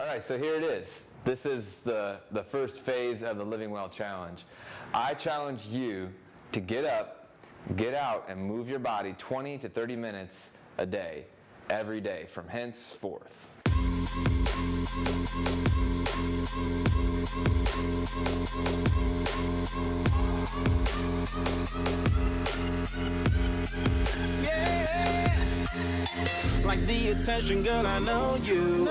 All right, so here it is. This is the first phase of the Living Well Challenge. I challenge you to get up, get out, and move your body 20 to 30 minutes a day, every day, from henceforth. Yeah, like the attention, girl, I know you.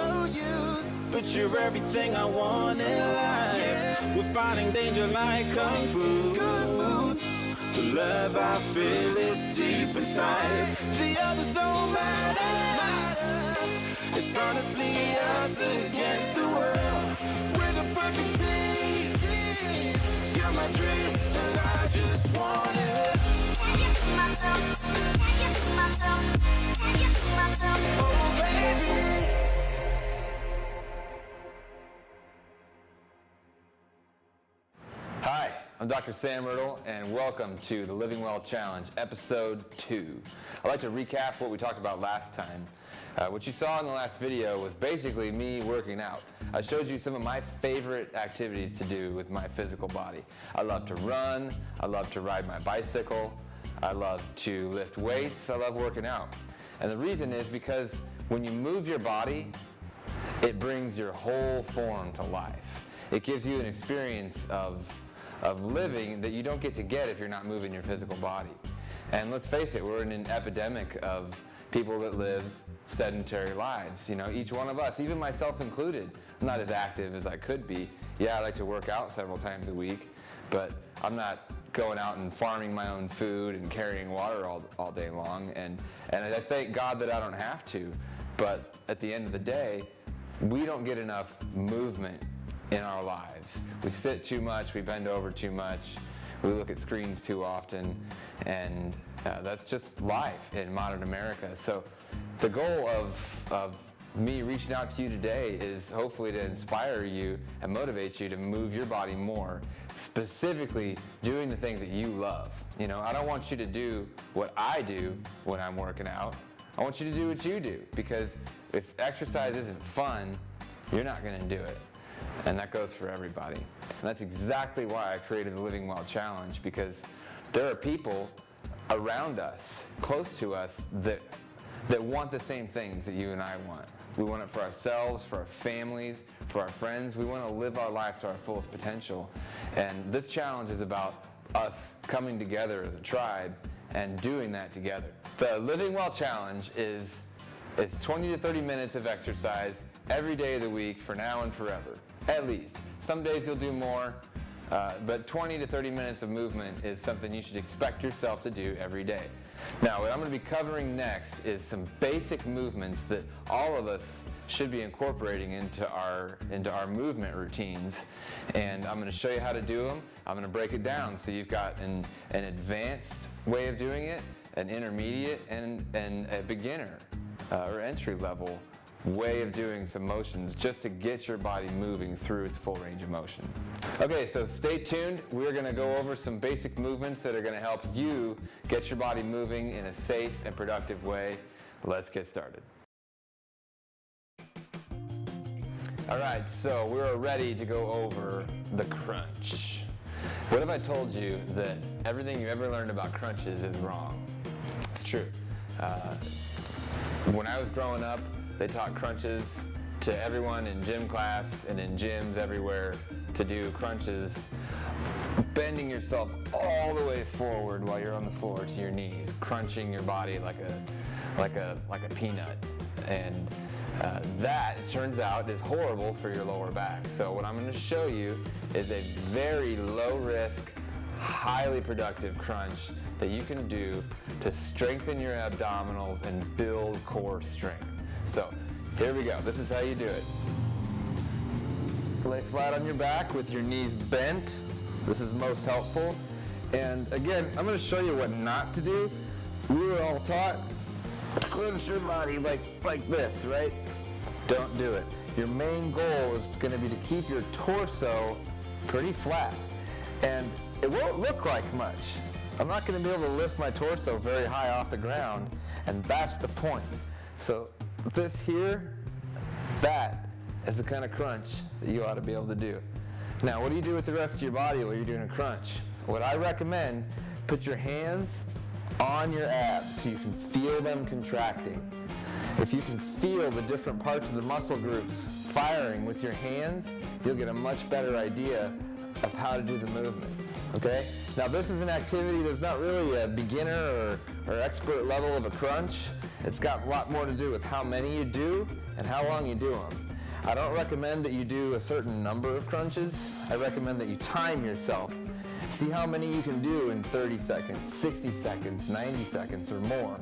But you're everything I want in life. Yeah. We're fighting danger like kung fu. The love I feel is deep inside. The others don't matter. It's honestly us against the world. We're the perfect team. You're my dream, and I just want it. Can't you see myself? Can't you see myself? Can't you see myself? Oh, baby. Hi, I'm Dr. Sam Oertel, and welcome to the Living Well Challenge, Episode 2. I'd like to recap what we talked about last time. What you saw in the last video was basically me working out. I showed you some of my favorite activities to do with my physical body. I love to run, I love to ride my bicycle, I love to lift weights, I love working out. And the reason is because when you move your body, it brings your whole form to life. It gives you an experience of living that you don't get to get if you're not moving your physical body. And let's face it, we're in an epidemic of people that live sedentary lives. You know, each one of us, even myself included, I'm not as active as I could be. Yeah, I like to work out several times a week, but I'm not going out and farming my own food and carrying water all day long. And I thank God that I don't have to. But at the end of the day, we don't get enough movement in our lives. We sit too much, we bend over too much, we look at screens too often, and that's just life in modern America. So the goal of me reaching out to you today is hopefully to inspire you and motivate you to move your body more, specifically doing the things that you love. You know, I don't want you to do what I do when I'm working out. I want you to do what you do, because if exercise isn't fun, you're not going to do it. And that goes for everybody. And that's exactly why I created the Living Well Challenge, because there are people around us, close to us, that want the same things that you and I want. We want it for ourselves, for our families, for our friends. We want to live our life to our fullest potential. And this challenge is about us coming together as a tribe and doing that together. The Living Well Challenge is 20 to 30 minutes of exercise every day of the week for now and forever, at least. Some days you'll do more, but 20 to 30 minutes of movement is something you should expect yourself to do every day. Now, what I'm going to be covering next is some basic movements that all of us should be incorporating into our movement routines, and I'm going to show you how to do them. I'm going to break it down so you've got an advanced way of doing it, an intermediate, and a beginner or entry level way of doing some motions just to get your body moving through its full range of motion. Okay, so stay tuned. We're going to go over some basic movements that are going to help you get your body moving in a safe and productive way. Let's get started. All right, so we're ready to go over the crunch. What if I told you that everything you ever learned about crunches is wrong? It's true. When I was growing up, they taught crunches to everyone in gym class and in gyms everywhere to do crunches, bending yourself all the way forward while you're on the floor to your knees, crunching your body like a peanut. And that, it turns out, is horrible for your lower back. So what I'm going to show you is a very low risk, highly productive crunch that you can do to strengthen your abdominals and build core strength. So here we go. This is how you do it. Lay flat on your back with your knees bent. This is most helpful. And again, I'm going to show you what not to do. We were all taught clench your body like this, right? Don't do it. Your main goal is going to be to keep your torso pretty flat. And it won't look like much. I'm not going to be able to lift my torso very high off the ground, and that's the point. So this here, that is the kind of crunch that you ought to be able to do. Now, what do you do with the rest of your body while you're doing a crunch? What I recommend, put your hands on your abs so you can feel them contracting. If you can feel the different parts of the muscle groups firing with your hands, you'll get a much better idea of how to do the movement. Okay? Now, this is an activity that's not really a beginner or expert level of a crunch. It's got a lot more to do with how many you do and how long you do them. I don't recommend that you do a certain number of crunches. I recommend that you time yourself. See how many you can do in 30 seconds, 60 seconds, 90 seconds, or more.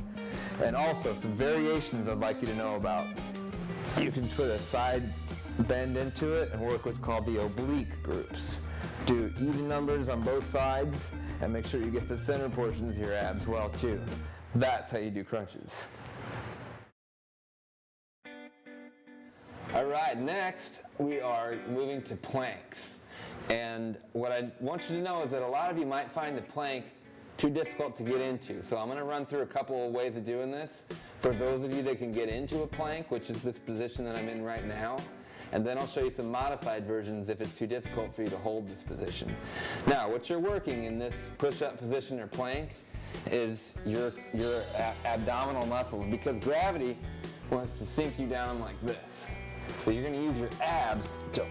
And also, some variations I'd like you to know about. You can put a side bend into it and work what's called the oblique groups. Do even numbers on both sides and make sure you get the center portions of your abs well too. That's how you do crunches. All right, next we are moving to planks. And what I want you to know is that a lot of you might find the plank too difficult to get into. So I'm going to run through a couple of ways of doing this for those of you that can get into a plank, which is this position that I'm in right now. And then I'll show you some modified versions if it's too difficult for you to hold this position. Now, what you're working in this push-up position or plank is your abdominal muscles, because gravity wants to sink you down like this. So you're going to use your abs to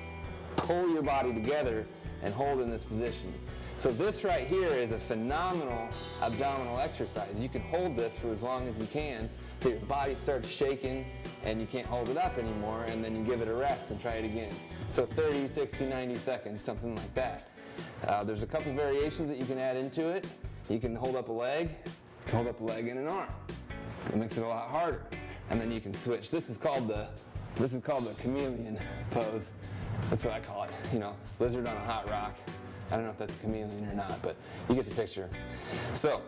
pull your body together and hold in this position. So this right here is a phenomenal abdominal exercise. You can hold this for as long as you can till your body starts shaking and you can't hold it up anymore, and then you give it a rest and try it again. So 30, 60, 90 seconds, something like that. There's a couple variations that you can add into it. You can hold up a leg, you can hold up a leg and an arm. It makes it a lot harder. And then you can switch. This is called the chameleon pose. That's what I call it. You know, lizard on a hot rock. I don't know if that's a chameleon or not, but you get the picture. So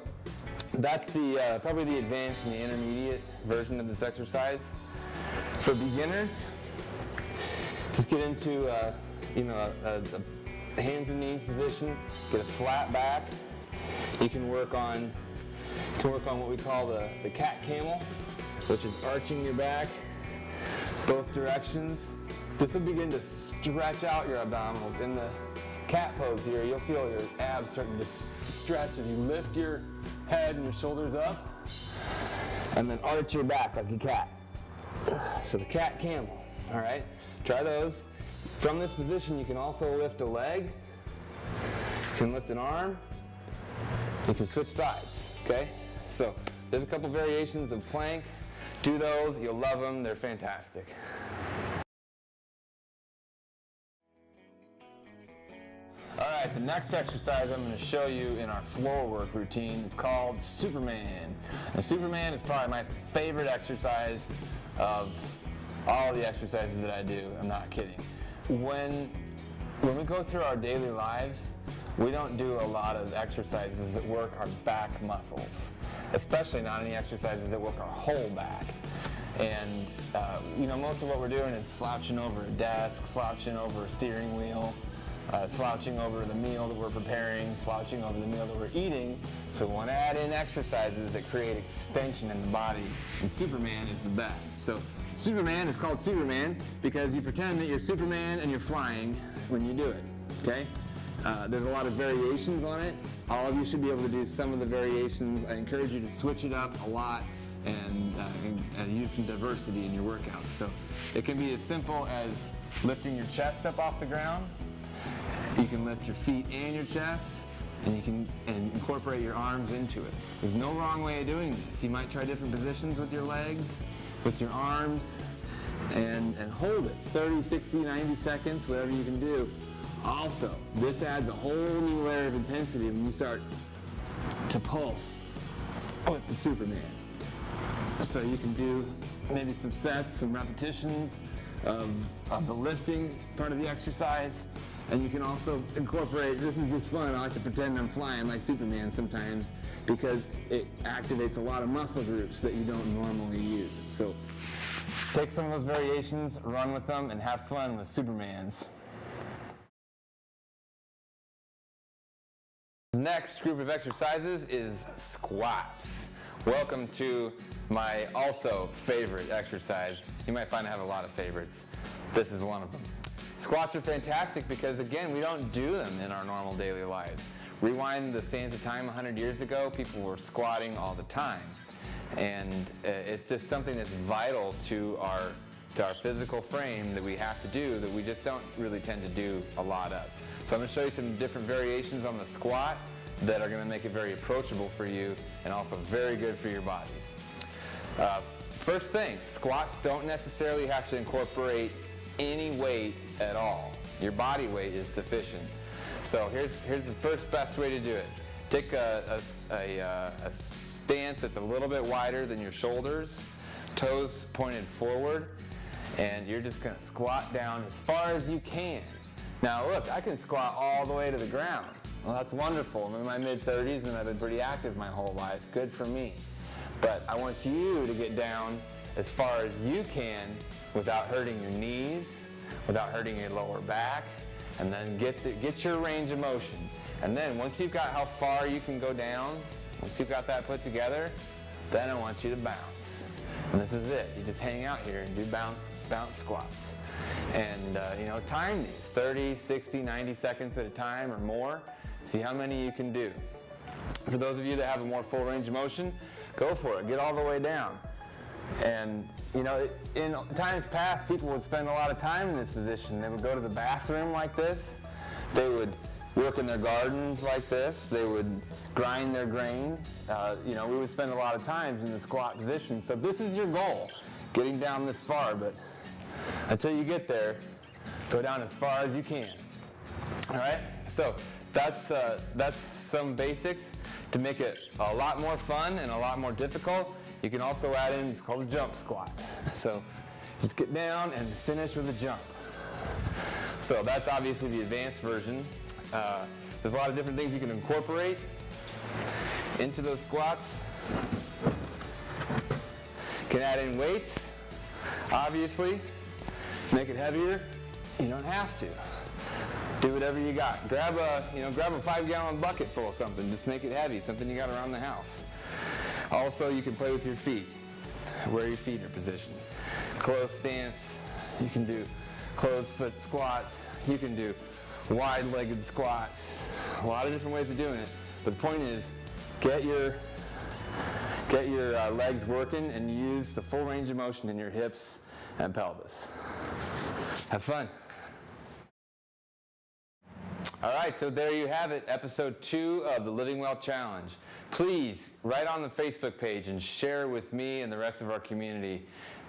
that's the probably the advanced and the intermediate version of this exercise. For beginners, just get into a hands and knees position. Get a flat back. You can work on what we call the cat camel, which is arching your back both directions. This will begin to stretch out your abdominals. In the cat pose here, you'll feel your abs starting to stretch as you lift your head and your shoulders up, and then arch your back like a cat. So the cat camel, all right? Try those. From this position, you can also lift a leg. You can lift an arm. You can switch sides, okay? So there's a couple variations of plank. Do those, you'll love them, they're fantastic. All right, the next exercise I'm going to show you in our floor work routine is called Superman. And Superman is probably my favorite exercise of all the exercises that I do. I'm not kidding. When we go through our daily lives, we don't do a lot of exercises that work our back muscles, especially not any exercises that work our whole back. And most of what we're doing is slouching over a desk, slouching over a steering wheel, slouching over the meal that we're preparing, slouching over the meal that we're eating. So we want to add in exercises that create extension in the body, and Superman is the best. So Superman is called Superman because you pretend that you're Superman and you're flying when you do it, okay? There's a lot of variations on it. All of you should be able to do some of the variations. I encourage you to switch it up a lot and use some diversity in your workouts. So it can be as simple as lifting your chest up off the ground. You can lift your feet and your chest, and you can incorporate your arms into it. There's no wrong way of doing this. You might try different positions with your legs, with your arms, and hold it 30, 60, 90 seconds, whatever you can do. Also, this adds a whole new layer of intensity when you start to pulse with the Superman. So you can do maybe some sets, some repetitions of the lifting part of the exercise. And you can also incorporate, this is just fun, I like to pretend I'm flying like Superman sometimes because it activates a lot of muscle groups that you don't normally use. So take some of those variations, run with them, and have fun with Supermans. Next group of exercises is squats. Welcome to my also favorite exercise. You might find I have a lot of favorites. This is one of them. Squats are fantastic because, again, we don't do them in our normal daily lives. Rewind the sands of time 100 years ago, people were squatting all the time. And it's just something that's vital to our physical frame that we have to do that we just don't really tend to do a lot of. So I'm going to show you some different variations on the squat that are going to make it very approachable for you and also very good for your bodies. First thing, squats don't necessarily have to incorporate any weight at all. Your body weight is sufficient. So here's the first best way to do it. Take a stance that's a little bit wider than your shoulders, toes pointed forward, and you're just going to squat down as far as you can. Now look, I can squat all the way to the ground. Well, that's wonderful. I'm in my mid-30s and I've been pretty active my whole life. Good for me. But I want you to get down as far as you can without hurting your knees, without hurting your lower back, and then get your range of motion. And then once you've got how far you can go down, once you've got that put together, then I want you to bounce. And this is it. You just hang out here and do bounce squats. And time these 30, 60, 90 seconds at a time or more. See how many you can do. For those of you that have a more full range of motion, go for it. Get all the way down. And in times past, people would spend a lot of time in this position. They would go to the bathroom like this. They would work in their gardens like this. They would grind their grain. We would spend a lot of times in the squat position. So this is your goal, getting down this far. But until you get there, go down as far as you can. All right? So that's some basics to make it a lot more fun and a lot more difficult. You can also add in, it's called a jump squat. So just get down and finish with a jump. So that's obviously the advanced version. There's a lot of different things you can incorporate into those squats. You can add in weights, obviously. Make it heavier. You don't have to. Do whatever you got. Grab a 5-gallon bucket full of something. Just make it heavy, something you got around the house. Also, you can play with your feet, where your feet are positioned. Closed stance. You can do closed foot squats. You can do wide-legged squats. A lot of different ways of doing it. But the point is, get your legs working and use the full range of motion in your hips and pelvis. Have fun. All right, so there you have it, episode 2 of the Living Well Challenge. Please write on the Facebook page and share with me and the rest of our community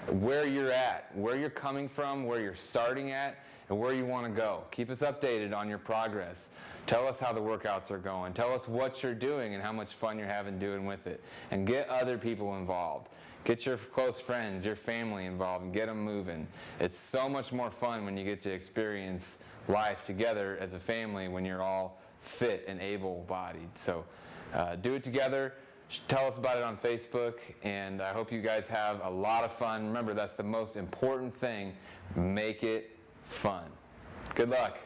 where you're at, where you're coming from, where you're starting at, and where you want to go. Keep us updated on your progress. Tell us how the workouts are going. Tell us what you're doing and how much fun you're having doing with it. And get other people involved. Get your close friends, your family involved, and get them moving. It's so much more fun when you get to experience life together as a family when you're all fit and able-bodied. So do it together. Tell us about it on Facebook, and I hope you guys have a lot of fun. Remember, that's the most important thing. Make it fun. Good luck.